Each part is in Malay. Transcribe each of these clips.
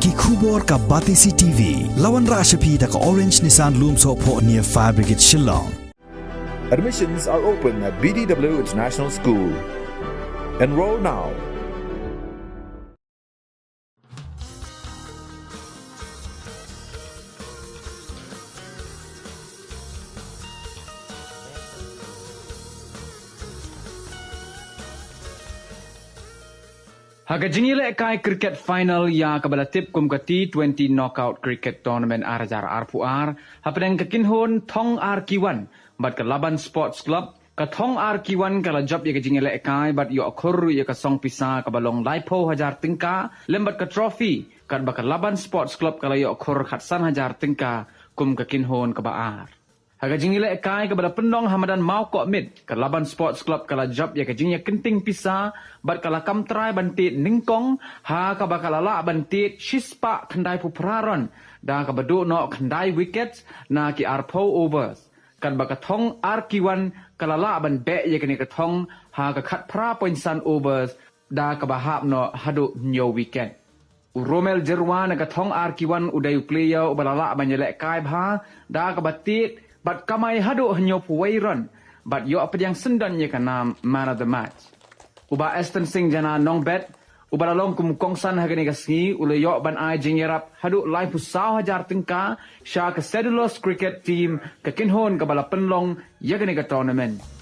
Ki khubor ka Batisi TV. Lawan Rashapi da ka Orange Nissan Lumso po near Fire Brigade Shillong. Admissions are open at BDW International School. Enroll now. Haga jingile kai cricket final ya kabala tip kum ka T20 knockout cricket tournament arajar arpuar hapedeng kekinhon thong RQ1 bat ke Laban Sports Club ka thong RQ1 kala job ya jingile kai bat yo akhur ya ka song pisa ka balong laipo hajar tingka lembat ka trophy kat ba ka Laban Sports Club kala yo akhur khatsan hajar tingka kum kekinhon ka baar. Haga jingile kai ke bala pendong Hamadan mau ko mid ke Laban Sports Club kala job ya ke jingnya kenting pisa bat kala kamtrai bantit ningkong ha ka bakala la bantit shispa khandai pu praron da ka badu no khandai wickets na ki arpo overs kan baka thong RQ1 kala la ban be ya ke ni ka thong ha ka khat pra poinsan overs da ka bahap no hadu nyo wicket Romel Jerwan ka thong RQ1 uday player ubalala banjele kai bha da ka batit but kamai hadu hanyo puwai run but yo apa yang sendan ye kana man of the match uba Aston Singh jana nong bet uba lalong kum kongsan hagani kasngi ule yo ban ai jingerap hadu lai pusau hajar tingka sha ka Cedulose cricket team ka kinhon ka bala penlong yagani ka tournament.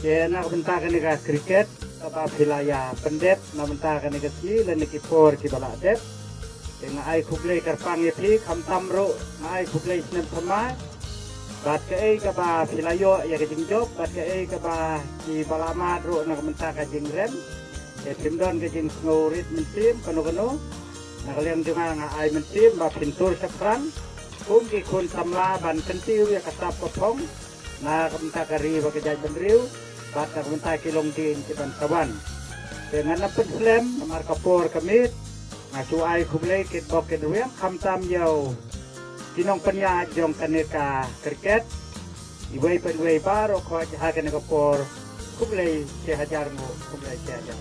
nak bentakan ni kriket apa pilaya pendet nak bentakan ni si dan ni por ki bala det dengan ai kublai karpang ye kam tamro ai kublai snem sama bat ke ka ba pilayo ya ke jingjob bat ke ka ba ki bala madro nak bentakan jingrem ya timdon ke jing ngorit mentim kano nak liang juga ai mentim ba pintur sakran ki kun tamla ban kentiu ya kasap kopong nak bentakari ba ke jaj benriu bat nak bentak kilong din ke ban sawan dengan napet slam namar kapor kamit ngacu ai kublai kit bok ke duem kam tam yau kinong penya jong kaneka kriket iwei penwei baro ko hakan kapor kublai ke hajar mo kublai ke hajar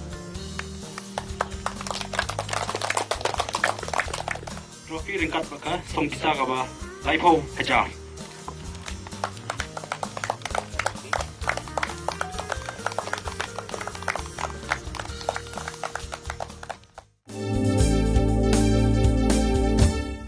Trofi ringkat baka song kita ka ba lai pho hajar